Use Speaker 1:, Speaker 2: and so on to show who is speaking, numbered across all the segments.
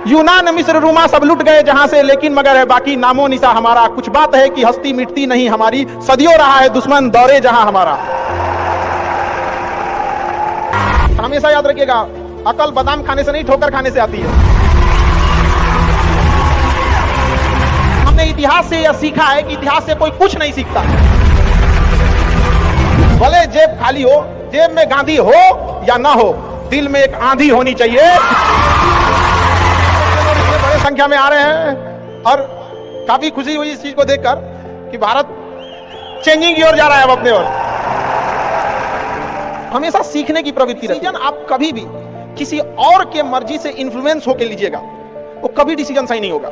Speaker 1: यूनान, मिस्र, रोमा सब लुट गए जहां से, लेकिन मगर है बाकी नामो निशा हमारा। कुछ बात है कि हस्ती मिटती नहीं हमारी, सदियों रहा है दुश्मन दौरे जहां हमारा। हमेशा याद रखिएगा, अकल बादाम खाने से नहीं ठोकर खाने से आती है। हमने इतिहास से यह सीखा है कि इतिहास से कोई कुछ नहीं सीखता। भले जेब खाली हो, जेब में गांधी हो या ना हो, दिल में एक आंधी होनी चाहिए। बड़े संख्या में आ रहे हैं और काफी खुशी हुई इस चीज को देखकर कि भारत चेंजिंग की ओर जा रहा है अब अपने ओर। हमेशा सीखने की प्रवृत्ति रखिए। आप कभी भी किसी और के मर्जी से इन्फ्लुएंस होकर लीजिएगा, वो कभी डिसीजन सही नहीं होगा।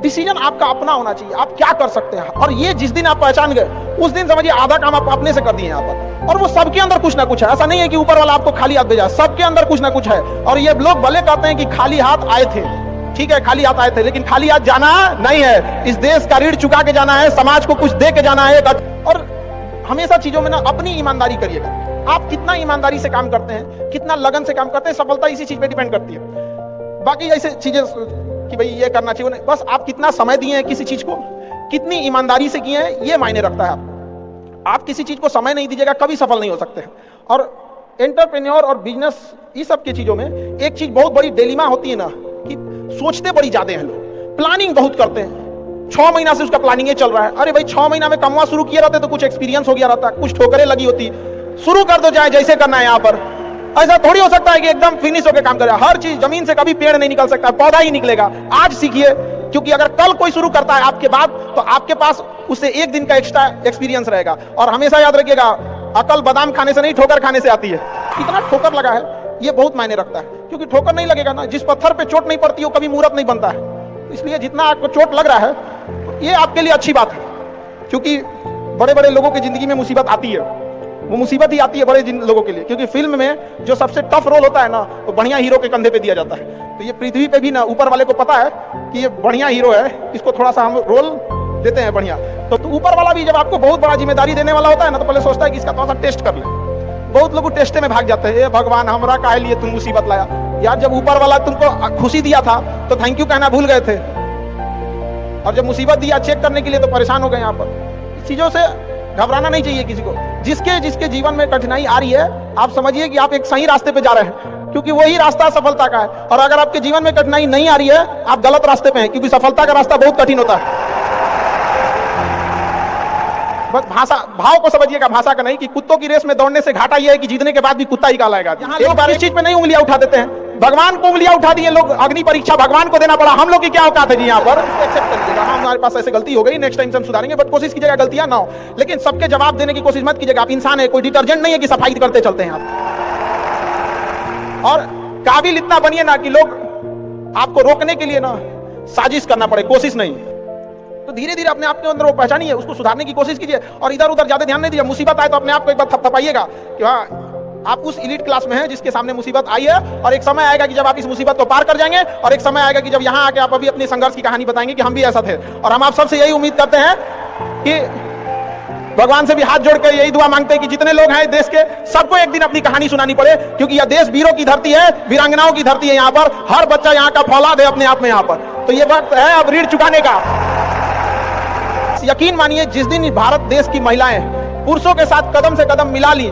Speaker 1: डिसीजन आपका अपना होना चाहिए, आप क्या कर सकते हैं। और ये जिस दिन आप पहचान गए, उस दिन समझिए आधा काम आप अपने से कर दिए यहाँ पर। और वो सबके अंदर कुछ ना कुछ है, ऐसा नहीं है कि ऊपर वाला आपको खाली हाथ भेजा, सबके अंदर कुछ ना कुछ है। और ये लोग भले कहते हैं कि खाली हाथ आए थे, ठीक है खाली हाथ आए थे, लेकिन खाली हाथ जाना नहीं है। इस देश का ऋण चुका के जाना है, समाज को कुछ दे के जाना है। और हमेशा चीजों में ना अपनी ईमानदारी करिएगा। आप कितना ईमानदारी से काम करते हैं, कितना लगन से काम करते हैं, सफलता इसी चीज पे डिपेंड करती है। बाकी ऐसे चीजें कि भाई ये करना चाहिए, बस आप कितना समय दिए हैं किसी चीज को, कितनी ईमानदारी से किए हैं, ये मायने रखता है। आप किसी चीज को समय नहीं दीजिएगा, कभी सफल नहीं हो सकते हैं। और एंटरप्रेन्योर और बिजनेस ये सब की चीजों में एक चीज बहुत बड़ी डिलेमा होती है ना, कि सोचते बड़ी ज्यादा हैं लोग, प्लानिंग बहुत करते हैं। 6 महीना से उसका प्लानिंग चल रहा है। अरे भाई 6 महीना में कमवा शुरू किया रहता है तो कुछ एक्सपीरियंस हो गया रहता, कुछ ठोकरें लगी होती, शुरू कर दो चाहे जैसे करना है। यहाँ पर ऐसा थोड़ी हो सकता है कि एकदम फिनिश होकर काम करे। हर चीज, जमीन से कभी पेड़ नहीं निकल सकता, पौधा ही निकलेगा। आज सीखिए, क्योंकि अगर कल कोई शुरू करता है आपके बाद, तो आपके पास उससे एक दिन का एक्स्ट्रा एक्सपीरियंस रहेगा। और हमेशा याद रखिएगा, अकल बादाम खाने से नहीं ठोकर खाने से आती है। कितना ठोकर लगा है ये बहुत मायने रखता है, क्योंकि ठोकर नहीं लगेगा ना, जिस पत्थर पे चोट नहीं पड़ती वो कभी मूर्त नहीं बनता है। इसलिए जितना आपको चोट लग रहा है, ये आपके लिए अच्छी बात है, क्योंकि बड़े बड़े लोगों की जिंदगी में मुसीबत आती है। वो मुसीबत ही आती है बड़े लोगों के लिए, क्योंकि फिल्म में जो सबसे टफ रोल होता है ना, वो बढ़िया हीरो के कंधे पे दिया जाता है। तो ये पृथ्वी पे भी ना ऊपर वाले को पता है कि ये बढ़िया हीरो है, इसको थोड़ा सा हम रोल देते हैं बढ़िया। तो ऊपर वाला भी जब आपको बहुत बड़ा जिम्मेदारी देने वाला होता है ना, तो पहले सोचता है कि इसका थोड़ा सा टेस्ट कर ले। बहुत लोग टेस्टे में भाग जाते हैं, ये भगवान हमरा काहे लिए तुम मुसीबत लाया। यार जब ऊपर वाला तुमको खुशी दिया था तो थैंक यू कहना भूल गए थे, और जब मुसीबत दिया चेक करने के लिए तो परेशान हो गए। यहाँ पर चीजों से घबराना नहीं चाहिए किसी को। जिसके जीवन में कठिनाई आ रही है, आप समझिए कि आप एक सही रास्ते पे जा रहे हैं, क्योंकि वही रास्ता सफलता का है। और अगर आपके जीवन में कठिनाई नहीं आ रही है, आप गलत रास्ते पे हैं, क्योंकि सफलता का रास्ता बहुत कठिन होता है। बस भाषा भाव को समझिएगा, भाषा का नहीं। कि कुत्तों की रेस में दौड़ने से घाटा यह है कि जीतने के बाद भी कुत्ता ही कहलाएगा। यहाँ लोग इस चीज पे नहीं उंगलियां उठा देते हैं, भगवान को उंगलियां उठा दिए लोग। अग्नि परीक्षा भगवान को देना पड़ा, हम लोग की क्या औकात है जी यहाँ पर। एक्सेप्ट कर लीजिएगा, हमारे पास ऐसे गलती हो गई, नेक्स्ट टाइम से हम सुधारेंगे, बट कोशिश कीजिएगा गलतियां ना हो। लेकिन सबके जवाब देने की कोशिश मत कीजिएगा। आप इंसान है, कोई डिटर्जेंट नहीं है कि सफाई करते चलते हैं आप। और काबिल इतना बनिए ना कि लोग आपको रोकने के लिए ना साजिश करना पड़े, कोशिश नहीं। तो धीरे धीरे अपने आप के अंदर वो पहचानिए, उसको सुधारने की कोशिश कीजिए, और इधर उधर ज्यादा ध्यान नहीं दीजिए। मुसीबत आए तो अपने आप को एक बार थपथपाइएगा कि हाँ आप उस एलीट क्लास में हैं जिसके सामने मुसीबत आई है। और एक समय आएगा कि जब आप इस मुसीबत को पार कर जाएंगे, और एक समय आएगा कि जब यहाँ आके आप अभी अपने संघर्ष की कहानी बताएंगे कि हम भी ऐसा थे। और हम आप सबसे यही उम्मीद करते हैं कि भगवान से भी हाथ जोड़ कर यही दुआ मांगते हैं कि जितने लोग हैं देश के, सबको एक दिन अपनी कहानी सुनानी पड़े, क्योंकि यह देश वीरों की धरती है, वीरांगनाओं की धरती है। यहाँ पर हर बच्चा यहाँ का फौलाद है अपने आप में यहाँ पर। तो ये वक्त है अब ऋण चुकाने का। यकीन मानिए, जिस दिन भारत देश की महिलाएं पुरुषों के साथ कदम से कदम मिला ली,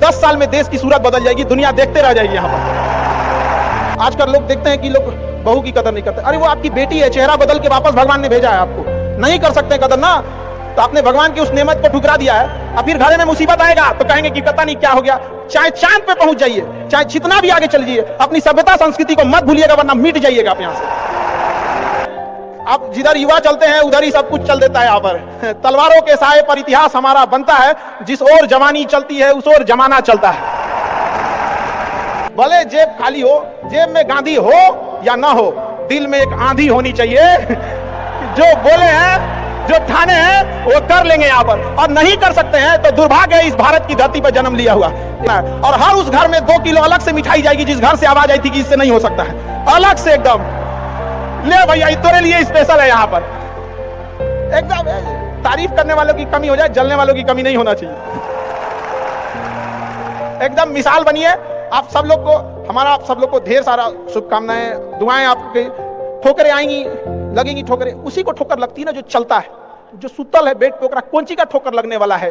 Speaker 1: 10 साल में देश की सूरत बदल जाएगी, दुनिया देखते रह जाएगी। यहाँ पर आजकल लोग देखते हैं कि लोग बहू की कदर नहीं करते। अरे वो आपकी बेटी है, चेहरा बदल के वापस भगवान ने भेजा है आपको, नहीं कर सकते कदर ना, तो आपने भगवान की उस नेमत को ठुकरा दिया है। अब फिर घर में मुसीबत आएगा तो कहेंगे कि पता नहीं क्या हो गया। चाहे चांद पे पहुंच जाइए, चाहे जितना भी आगे चल जाइए, अपनी सभ्यता संस्कृति को मत भूलिएगा, वरना मिट जाइएगा आप यहाँ से। अब जिधर युवा चलते हैं उधर ही सब कुछ चल देता है। यहाँ पर तलवारों के साए पर इतिहास हमारा बनता है, जिस ओर जवानी चलती है उस ओर जमाना चलता है। भले जेब खाली हो, जेब में गांधी हो या ना हो, दिल में एक आंधी होनी चाहिए। जो बोले हैं, जो ठाने हैं, वो कर लेंगे यहाँ पर, और नहीं कर सकते हैं तो दुर्भाग्य है इस भारत की धरती पर जन्म लिया हुआ। और हर उस घर में 2 किलो अलग से मिठाई जाएगी जिस घर से आवाज आई थी कि इससे नहीं हो सकता है, अलग से एकदम ले भैया तेरे लिए स्पेशल है। यहाँ पर एकदम तारीफ करने वालों की कमी हो जाए, जलने वालों की कमी नहीं होना चाहिए। एकदम मिसाल बनिए। आप सब लोग को, हमारा आप सब लोग को ढेर सारा शुभकामनाएं, दुआएं आपके ठोकरें आएंगी, लगेंगी ठोकरें, उसी को ठोकर लगती है ना जो चलता है। जो सुतल है बेड पे ओकरा कौन ची का ठोकर लगने वाला है।